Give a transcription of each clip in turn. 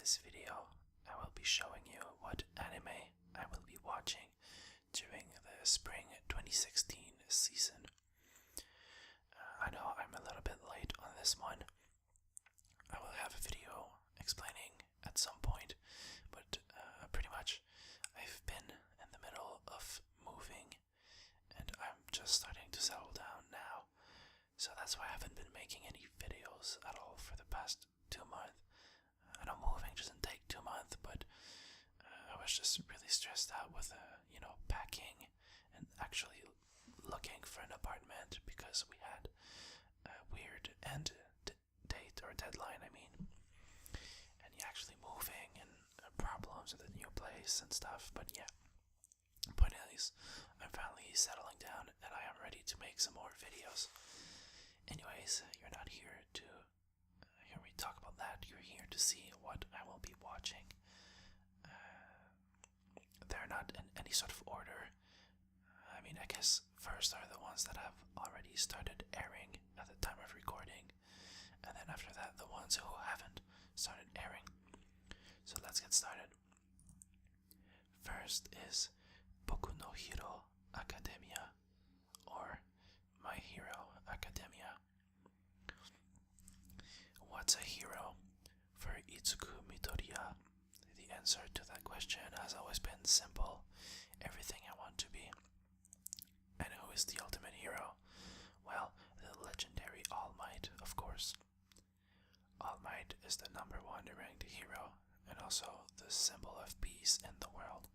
this video, I will be showing you what anime I will be watching during the spring 2016 season. I know I'm a little bit late on this one. I will have a video explaining at some point, but pretty much I've been in the middle of moving and I'm just starting to settle down now. So that's why I haven't been making any videos at all for the past 2 months. I know moving doesn't take 2 months, but I was just really stressed out with, packing and actually looking for an apartment because we had a weird end date or deadline, and actually moving and problems with the new place and stuff. But yeah, point is, I'm finally settling down and I am ready to make some more videos. Anyways, you're not here to hear me talk about that. You're here to see what I will be watching. They're not in any sort of order. I guess first are the ones that have already started airing at the time of recording, and then after that the ones who haven't started airing. So let's get started. First is Boku no Hero Academia, or My Hero Academia. What's a hero? For Itsuku Midoriya, the answer to that question has always been simple: everything I want to be. And who is the ultimate hero? Well, the legendary All Might, of course. All Might is the #1 ranked hero, and also the symbol of peace in the world.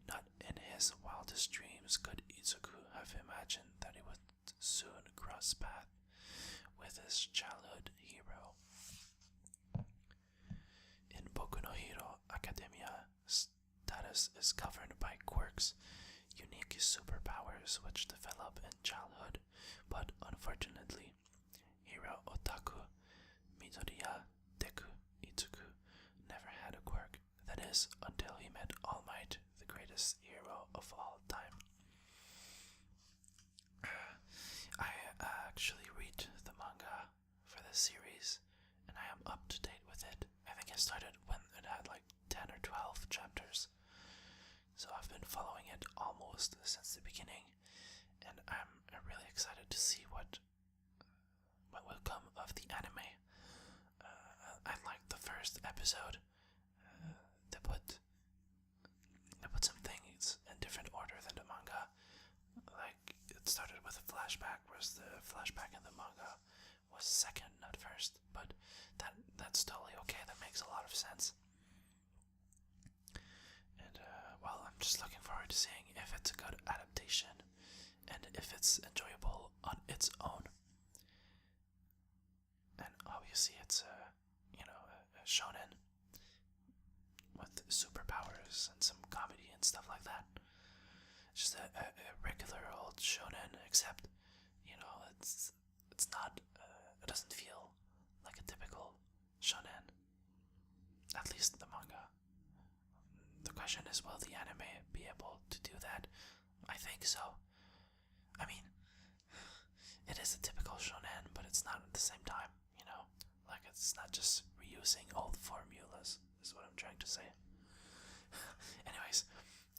Not in his wildest dreams could Itsuku have imagined that he would soon cross paths with his childhood hero. In Boku no Hero Academia, status is governed by quirks, unique superpowers which develop in childhood, but unfortunately, hero otaku Midoriya Deku Itsuku never had a quirk. That is, until he met All Might, the greatest hero of all time. I actually read the manga for this series, and I am up to date with it. I think I started when it had like 10 or 12 chapters. So I've been following it almost since the beginning, and I'm really excited to see what will come of the anime. I liked the first episode. They put some things in different order than the manga. Like, it started with a flashback, whereas the flashback in the manga was second, not first. But that's totally okay. That makes a lot of sense. And well, I'm just looking forward to seeing if it's a good adaptation and if it's enjoyable on its own. And obviously, it's a shonen with superpowers and some comedy and stuff like that. Just a regular old shonen, except it's not. It doesn't feel like a typical shonen. At least the manga. The question is, will the anime be able to do that? I think so. It is a typical shonen, but it's not at the same time, Like, it's not just reusing old formulas, is what I'm trying to say. Anyways,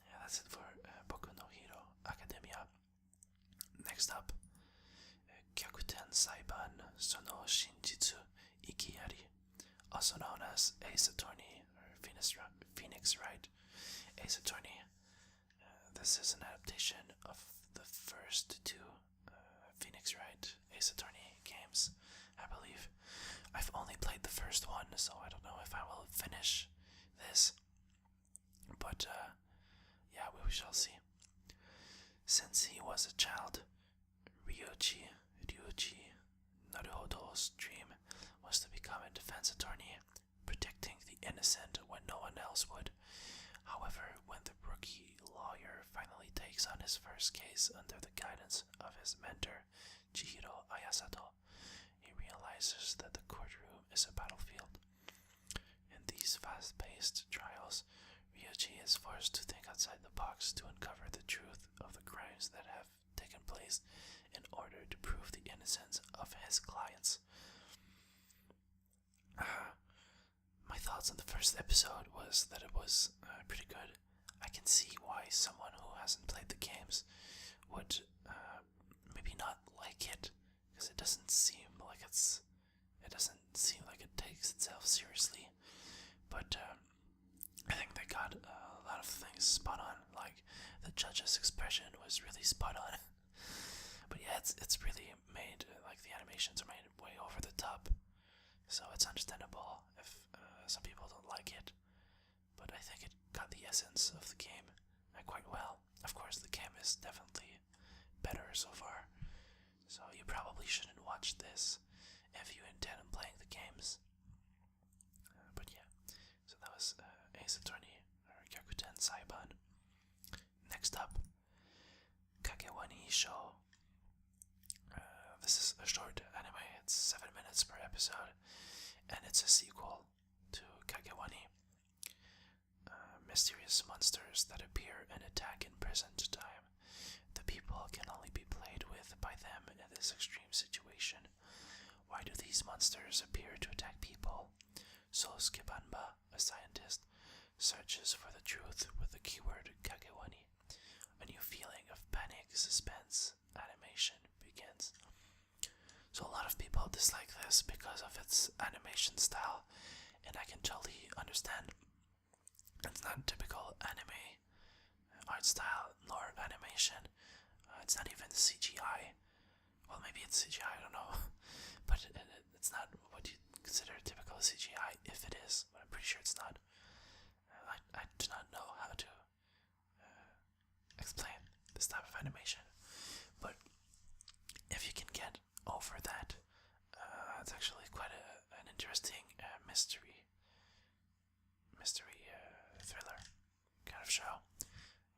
yeah, that's it for Boku no Hero Academia. Next up, Gyakuten Saiban Sono Shinjitsu Ikiyari, also known as Ace Attorney or Phoenix Wright. Ace Attorney. This is an adaptation of the first 2 Phoenix Wright Ace Attorney games, I believe. I've only played the first one, so I don't know if I will finish this. But yeah, we shall see. Since he was a child, Ryuji Naruhodo's dream was to become a defense attorney, protecting the innocent when no one else would. However, when the rookie lawyer finally takes on his first case under the guidance of his mentor, Chihiro Ayasato, he realizes that the courtroom is a battlefield. In these fast-paced trials, Ryuji is forced to think outside the box to uncover the truth of the crimes that have taken place in order to prove the innocence of his clients. My thoughts thoughts on the first episode was that it was pretty good. I can see why someone who hasn't played the games would maybe not like it, because it doesn't seem like it takes itself seriously. But I think they got a lot of things spot on. Like the judge's expression was really spot on. But yeah, it's really made like the animations are made way over the top, so it's understandable if some people don't like it. But I think it got the essence of the game quite well. Of course, the game is definitely better so far, so you probably shouldn't watch this if you intend on playing the games. But yeah, so that was Ace Attorney, or Gyakuten Saiban. Next up, Kakewani Show. This is a short anime, it's 7 minutes per episode, and it's a sequel to Kakewani. Mysterious monsters that appear and attack in present time. The people can only be played with by them in this extreme situation. Why do these monsters appear to attack people? Sosukebanba, a scientist, searches for the truth with the keyword Kakewani. A new feeling of panic, suspense, animation begins. So a lot of people dislike this because of its animation style, and I can totally understand. It's not typical anime art style nor animation. It's not even CGI. Well, maybe it's CGI, I don't know. But it's not what you consider typical CGI, if it is. But I'm pretty sure it's not. I do not know how to explain this type of animation. But if you can get over that, it's actually quite an interesting mystery thriller kind of show,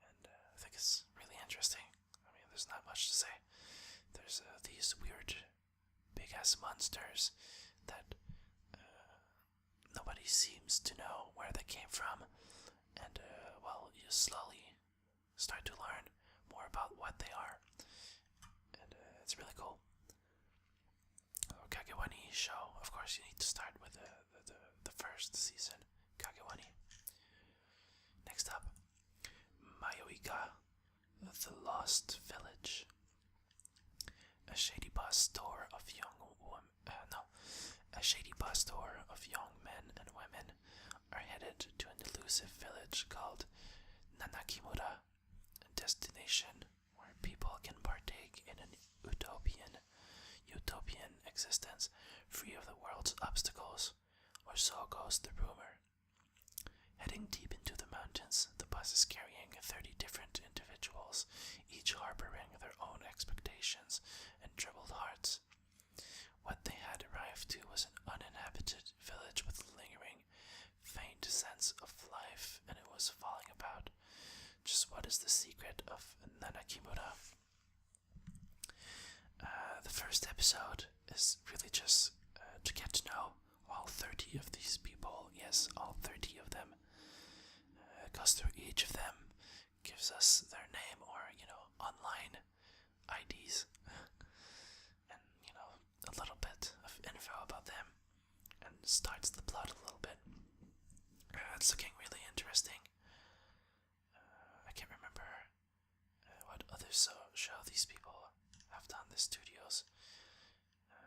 and I think it's really interesting. I mean, there's not much to say. There's these weird big ass monsters that nobody seems to know where they came from, and well, you slowly start to learn more about what they are, and it's really cool. Kakewani Show, of course, you need to start with the first season, Kakewani. Next up, Mayoika, the Lost Village. A shady bus tour of young men and women are headed to an elusive village called Nanakimura, a destination where people can partake in an utopian existence free of the world's obstacles, or so goes the rumor. Heading deep into the mountains, the bus is carrying 30 different individuals, each harboring their own expectations and troubled hearts. What they had arrived to was an uninhabited village with lingering, faint sense of life, and it was falling about. Just what is the secret of Nanakimura? The first episode is really just to get to know all 30 of these people. Yes, all 30 of them. Goes through each of them, gives us their name or, online IDs, and, a little bit of info about them, and starts the plot a little bit. It's looking really interesting. I can't remember what other show these people have done, the studios,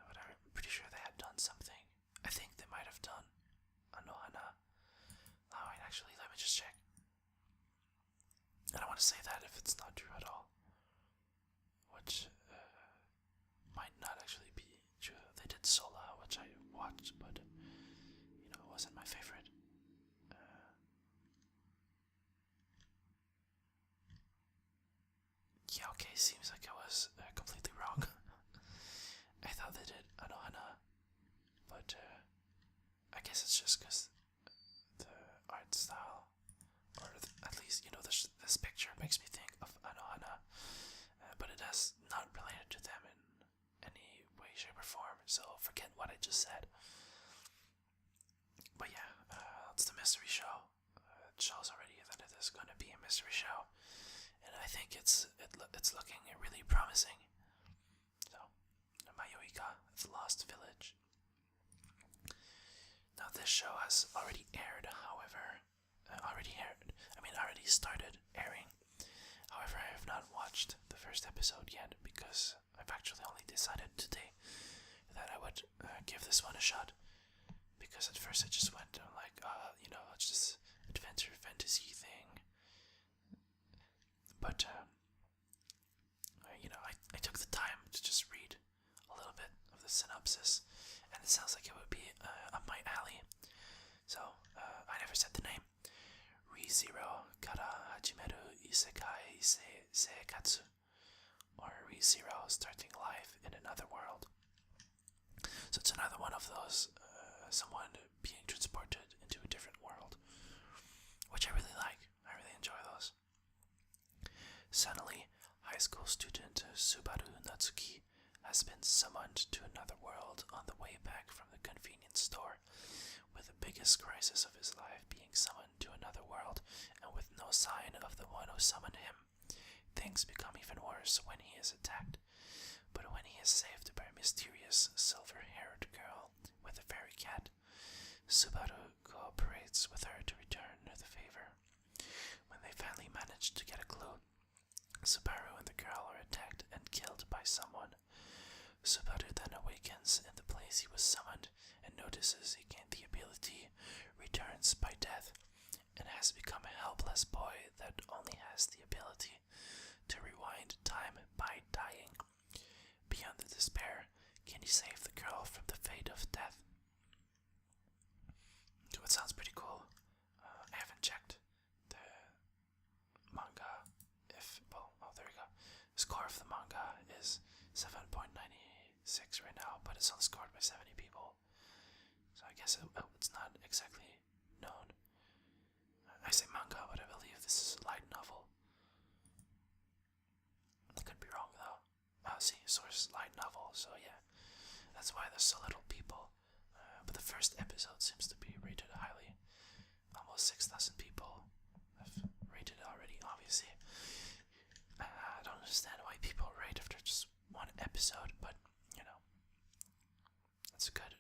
but I'm pretty sure they had done something. I think they might have done Anohana. Oh wait, actually, let me just check. I don't want to say that if it's not true at all, which might not actually be true. They did Sola, which I watched, but it wasn't my favorite. Yeah, okay, seems like I was completely wrong. I thought they did Anohana, but I guess it's just because the art style, or at least, this picture makes me think of Anohana, but it is not related to them in any way, shape, or form, so forget what I just said. But yeah, it's the mystery show. It shows already that it is going to be a mystery show, and I think it's looking really promising. So, Mayoika, the Lost Village. Now this show has already aired, however, already started airing. However, I have not watched the first episode yet because I've actually only decided today that I would give this one a shot. Because at first I just went like, it's just adventure fantasy thing. But, I took the time to just read a little bit of the synopsis, and it sounds like it would be up my alley. So, I never said the name. ReZero Kara Hajimeru Isekai Seikatsu, or ReZero Starting Life in Another World. So it's another one of those, someone being transported into a different world, which I really like. I really enjoy those. Suddenly, high school student Subaru Natsuki has been summoned to another world on the way back from the convenience store, with the biggest crisis of his life being summoned to another world, and with no sign of the one who summoned him. Things become even worse when he is attacked, but when he is saved by a mysterious silver-haired girl with a fairy cat, Subaru cooperates with her to return the favor. When they finally manage to get a clue, Subaru and the girl are attacked and killed by someone. Subaru then awakens in the place he was summoned and notices he gained the ability Returns by Death, and has become a helpless boy that only has the ability to rewind time by dying. Beyond the despair, can he save the girl from the fate of death? So it sounds pretty cool. I haven't checked the manga. There we go. The score of the manga is 7.96 right now, but it's only scored by 70 people. So I guess it's not exactly known. I say manga, but I believe this is a light novel. I could be wrong though. See, source light novel, so yeah. That's why there's so little people. But the first episode seems to be rated highly. Almost 6,000 people have rated it already, obviously. I don't understand why people rate after just one episode, but, that's a good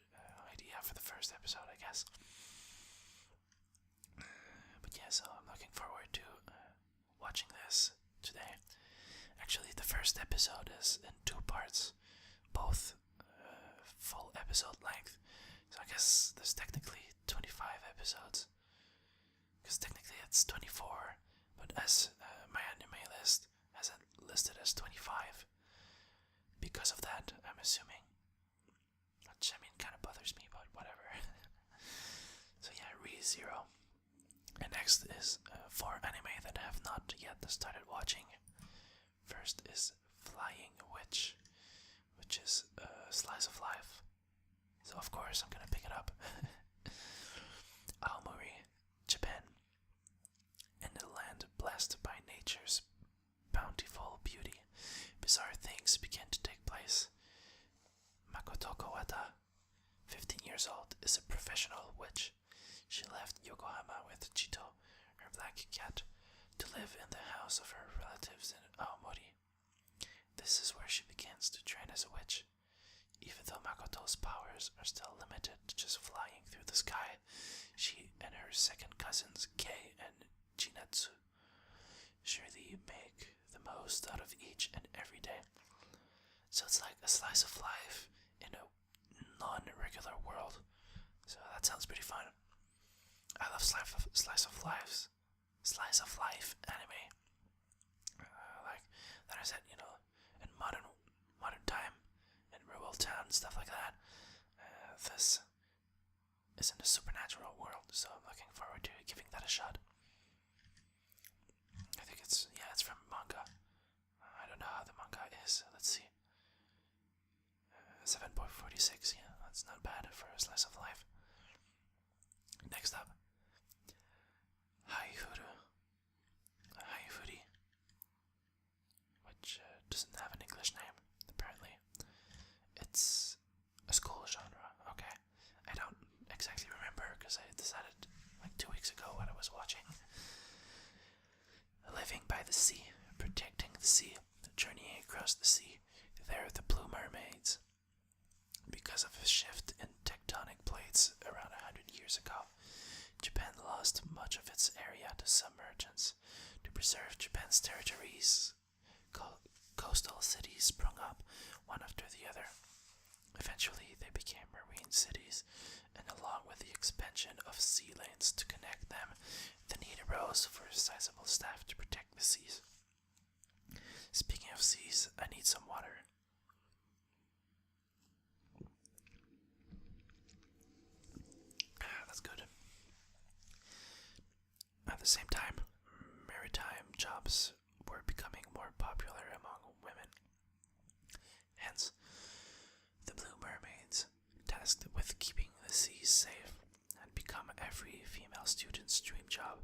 idea for the first episode, I guess. But yeah, so I'm looking forward to watching this today. Actually, the first episode is in 2 parts, both full episode length. So I guess there's technically 25 episodes, because technically it's 24, but as my anime list has it listed as 25. Because of that, I'm assuming. Which, kind of bothers me, but whatever. So yeah, ReZero. And next is 4 anime that I have not yet started watching. First is Flying Witch, which is a slice of life. So of course I'm gonna pick it up. Aomori, Japan. In a land blessed by nature's bountiful beauty, bizarre things begin to take place. Makoto Kawata, 15 years old, is a professional witch. She left Yokohama with Chito, her black cat, to live in the house of her relatives in Aomori. This is where she begins to train as a witch. Even though Makoto's powers are still limited to just flying through the sky, she and her second cousins, Kei and Chinatsu, surely make the most out of each and every day. So it's like a slice of life in a non-regular world. So that sounds pretty fun. I love slice of life anime. Like that I said, in modern time, in rural town, stuff like that. This is in the supernatural world, so I'm looking forward to giving that a shot. I think it's from manga. I don't know how the manga is. Let's see. 7.46. Yeah, that's not bad for a slice of life. Next up, Haifuri, which doesn't have an English name, apparently. It's a school genre, okay. I don't exactly remember, because I decided like 2 weeks ago what I was watching. Living by the sea, protecting the sea, journeying across the sea, they're the Blue Mermaids. Because of a shift in tectonic plates around 100 years years ago, Japan lost much of its area to submergence. To preserve Japan's territories, coastal cities sprung up one after the other. Eventually, they became marine cities, and along with the expansion of sea lanes to connect them, the need arose for a sizable staff to protect the seas. Speaking of seas, I need some water. That's good. At the same time, maritime jobs were becoming more popular among women. Hence, the Blue Mermaids, tasked with keeping the seas safe, had become every female student's dream job.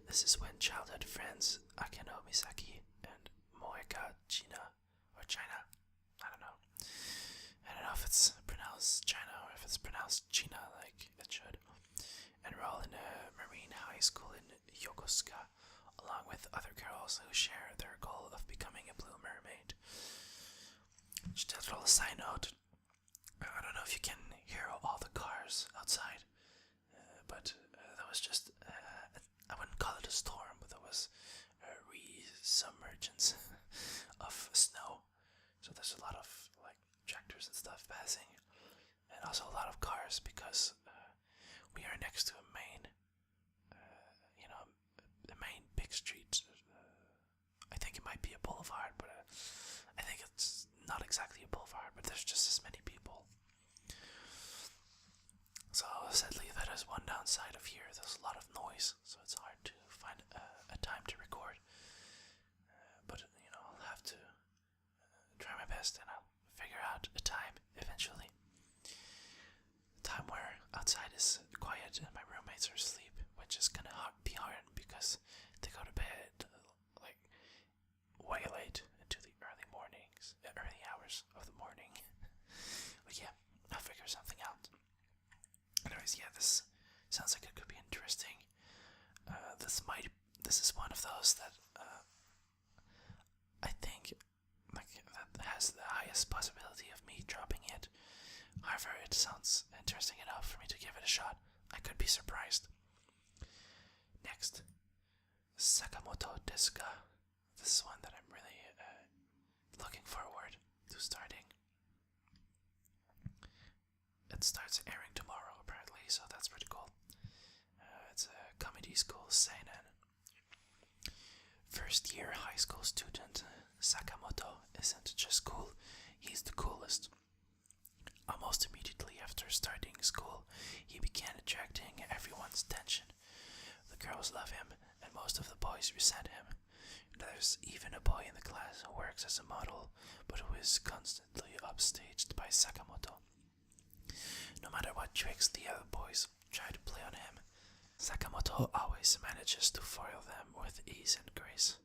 This is when childhood friends Akeno Misaki and Moeka China, or China, I don't know if it's pronounced China or if it's pronounced China like it should, enroll in a marine high school in Yokosuka, along with other girls who share their goal of becoming a Blue Mermaid. Just a little side note, I don't know if you can hear all the cars outside, but that was just, I wouldn't call it a storm, but there was a resubmergence of snow. So there's a lot of like tractors and stuff passing, and also a lot of cars because we are next to a main, the main big street. I think it might be a boulevard, but I think it's not exactly a boulevard, but there's just as many people. So sadly, that is one downside of here. There's a lot of noise, so it's hard to find a time to record. But I'll have to try my best, and I'll figure out a time eventually. A time where outside is quiet and my roommates are asleep, which is gonna be hard because they go to bed like way late into the early hours of the morning. But yeah, I'll figure something out. Anyways, yeah, this sounds like it could be interesting. This is one of those that I think that has the highest possibility of me dropping it. However, it sounds interesting enough for me to give it a shot. I could be surprised. Next, Sakamoto Desuka. This is one that I'm really looking forward to starting. It starts airing tomorrow, apparently, so that's pretty cool. It's a comedy school seinen. First year high school student Sakamoto isn't just cool, he's the coolest. Almost immediately after starting school, he began attracting everyone's attention. The girls love him, and most of the boys resent him. There's even a boy in the class who works as a model, but who is constantly upstaged by Sakamoto. No matter what tricks the other boys try to play on him, Sakamoto always manages to foil them with ease and grace.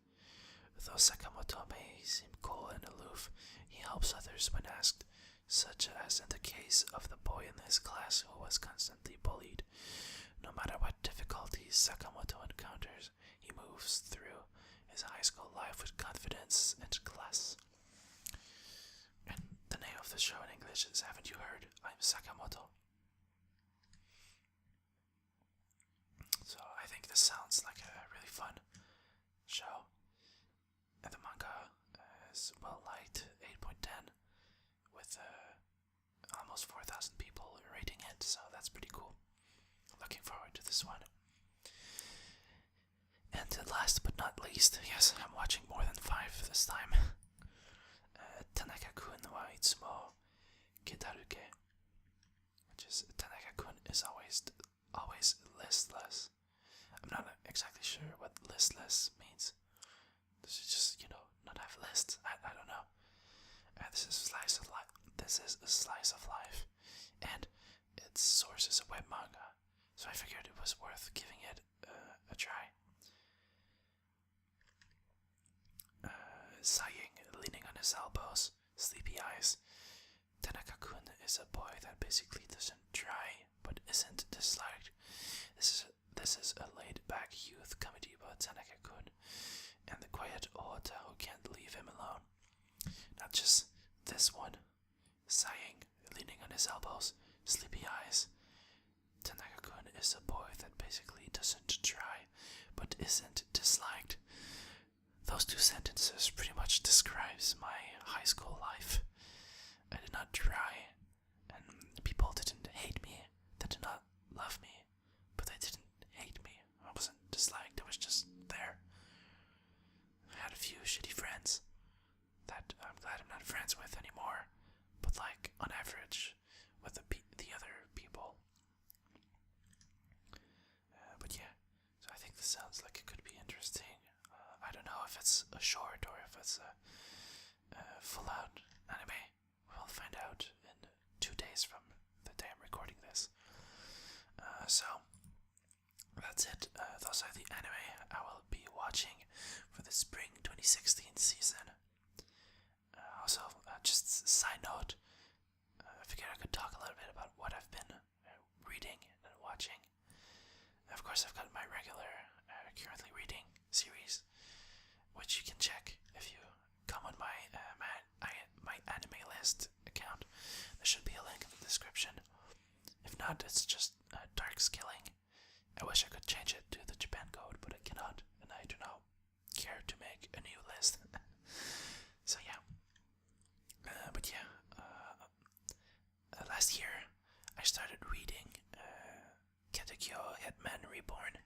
Though Sakamoto may seem cool and aloof, he helps others when asked, such as in the case of the boy in his class who was constantly bullied. No matter what difficulties Sakamoto encounters, he moves through his high school life with confidence and class. And the name of the show in English is Haven't You Heard? I'm Sakamoto. So I think this sounds like a really fun show. And the manga is well liked, 8.10, with almost 4,000 people rating it, so that's pretty cool. Looking forward to this one. And last but not least, yes, I'm watching more than 5 this time. Tanaka-kun wa itsumo kitaruke, which is Tanaka-kun is always listless. I'm not exactly sure what listless means. Does it just, not have lists? I don't know. This is a slice of life. And its source is a web manga, so I figured it was worth giving it a try. Sighing, leaning on his elbows, sleepy eyes. Tanaka-kun is a boy that basically doesn't try, but isn't disliked. This is a laid-back youth comedy about Tanaka-kun and the quiet Ota who can't leave him alone. Not just this one. Sighing, leaning on his elbows, sleepy eyes. Tanaka-kun is basically doesn't try, but isn't disliked. Those two sentences pretty much describes my high school life. I did not try, and people didn't hate me. They did not love me, but they didn't hate me. I wasn't disliked, I was just there. I had a few shitty friends that I'm glad I'm not friends with anymore, but like, on average, with the other people. But yeah, so I think this sounds like it could be interesting. I don't know if it's a short or if it's a full-out anime. We'll find out in 2 days from the day I'm recording this. So, that's it. Those are the anime I will be watching for the spring 2016 season. Also, just a side note, I figured I could talk a little bit about what I've been reading and watching. Of course, I've got my regular, currently reading series, which you can check if you come on my anime list account. There should be a link in the description. If not, it's just dark skilling. I wish I could change it to the Japan code, but I cannot, and I do not care to make a new list. So yeah. But yeah, last year I started reading Katekyo Hitman Reborn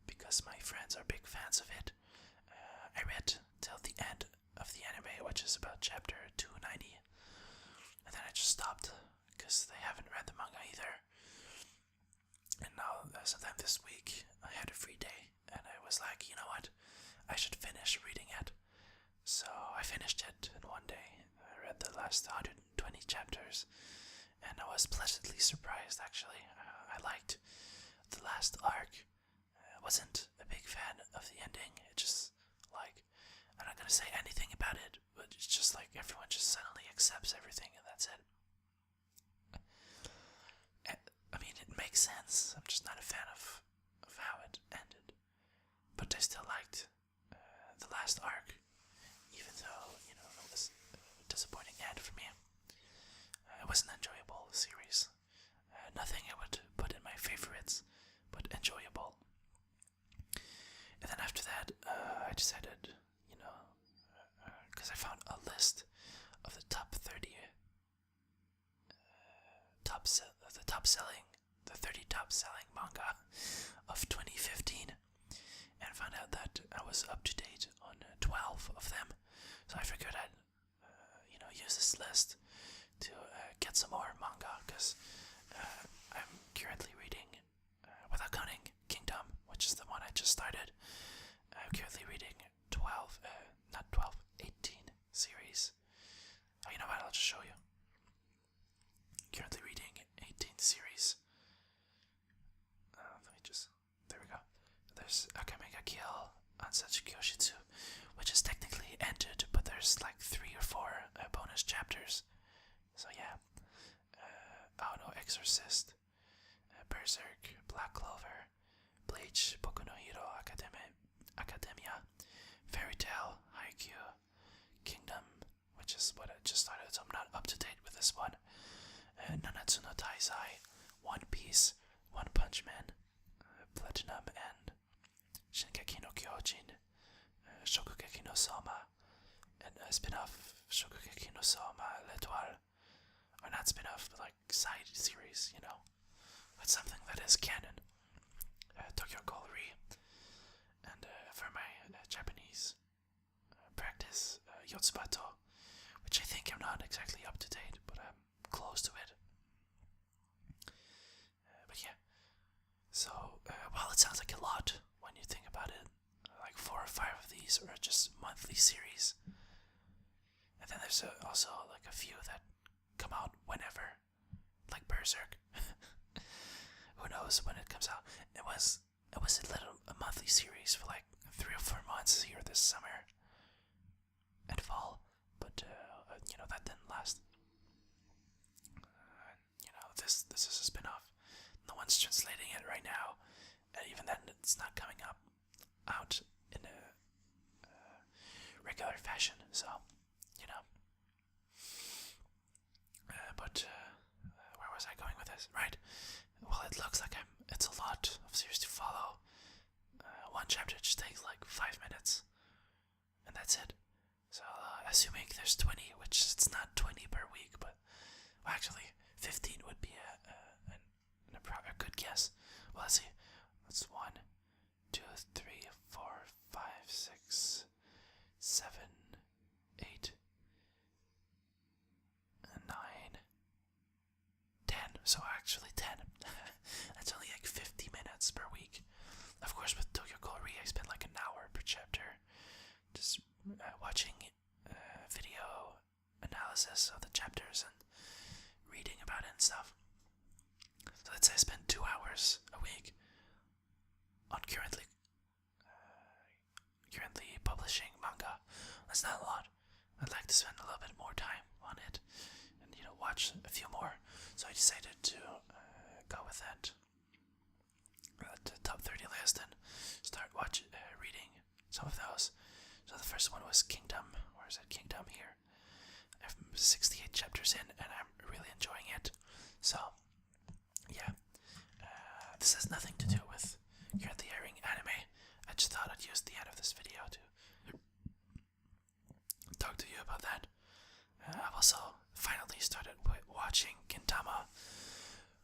because my friends are big fans of it. I read till the end of the anime, which is about chapter 290, and then I just stopped because they haven't read the manga either. And now, sometime this week, I had a free day, and I was like, you know what, I should finish reading it. So I finished it in one day. I read the last 120 chapters, and I was pleasantly surprised, actually. I liked the last arc. I wasn't a big fan of the ending. It just, like, I'm not gonna say anything about it, but it's just like everyone just suddenly accepts everything, and that's it. I mean, it makes sense. I'm just not a fan of how it ended. But I still liked the last arc, even though, you know, it was a disappointing end for me. It was an enjoyable series. Nothing I would put in my favorites, but enjoyable. And then after that, I decided, you know, because I found a list of the top 30 the 30 top selling manga of 2015, and found out that I was up to date on 12 of them. So I figured I'd, you know, use this list to get some more manga, because I'm currently reading, without counting Kingdom, which is the one I just started. I'm currently reading 18 series. Oh, you know what, I'll just show you. Currently reading 18 series. There we go. There's Akamega Kill Ansatsu Kyoshitsu, which is technically ended, but there's like 3 or 4 bonus chapters. So yeah. Oh no, Exorcist, Berserk, Black Clover, Bleach, Boku no Hero Academia, Fairy Tail, Haikyuu, Kingdom, which is what I just started, so I'm not up to date with this one. Nanatsu no Taizai, One Piece, One Punch Man, Platinum, and Shingeki no Kyojin, Shokugeki no Soma, and a spin-off, Shokugeki no Soma L'Etoile. Or not spin-off, but like side series, you know. It's something that is canon. Tokyo Ghoul Re. And for my Japanese practice, Yotsubato, which I think I'm not exactly up to date, but I'm close to it. But yeah. So, well, it sounds like a lot when you think about it. Like 4 or 5 of these are just monthly series. And then there's also like a few that come out whenever, like Berserk. Who knows when it comes out? It was a monthly series for like 3 or 4 months here this summer and fall, but you know, that didn't last. You know, this is a spin-off. No one's translating it right now, and even then, it's not coming out in a regular fashion. So, you know. But where was I going with this? Right. Well, it looks like I'm it's a lot of series to follow. One chapter just takes like 5 minutes, and that's it. So, assuming there's 20, which it's not 20 per week, but well, actually 15 would be a good guess. Well, let's see. That's 1, 2, 3, 4, 5, 6, 7, 8, 9, 10. So actually 10. That's only like 50 minutes per week. Of course, with Tokyo Ghoul I spend like an hour per chapter just watching video analysis of the chapters and reading about it and stuff. So let's say I spend 2 hours a week on currently publishing manga. That's not a lot. I'd like to spend a little bit more time on it and watch a few more. So I decided to go with that the top 30 list and start reading some of those. So the first one was Kingdom. Where is it? Kingdom here. I'm 68 chapters in and I'm really enjoying it. So yeah, this has nothing to do with currently airing anime. I just thought I'd use the end of this video to talk to you about that. I've also finally started watching Gintama.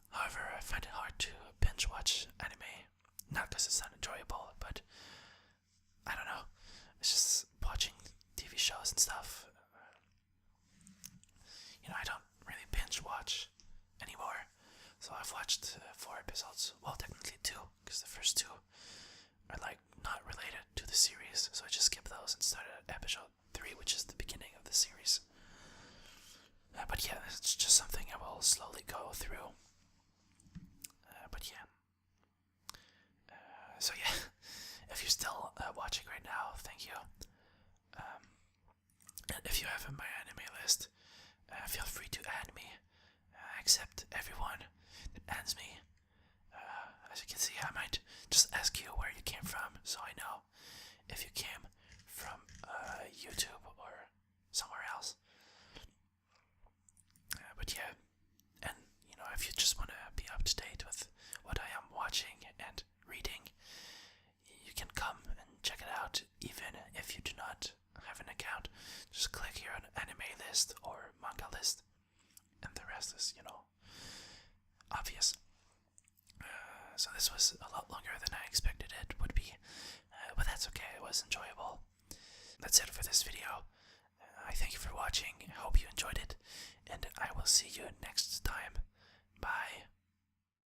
However, I find it hard to binge watch anime. Not because it's not enjoyable, but I don't know. It's just watching TV shows and stuff. I don't really binge watch anymore. So I've watched 4 episodes. Well, technically 2, because the first 2 are like not related to the series. So I just skipped those and started at episode 3, which is the beginning of the series. But yeah, it's just something I will slowly go through. But yeah. So yeah, if you're still watching right now, thank you. And if you have my anime list, feel free to add me. I accept everyone that adds me. As you can see, I might just ask you where you came from, so I know if you came from YouTube or somewhere else. But yeah, and if you just want to be up to date with what I am watching and reading, you can come and check it out. Even if you do not have an account, just click here on anime list or manga list, and the rest is obvious. So this was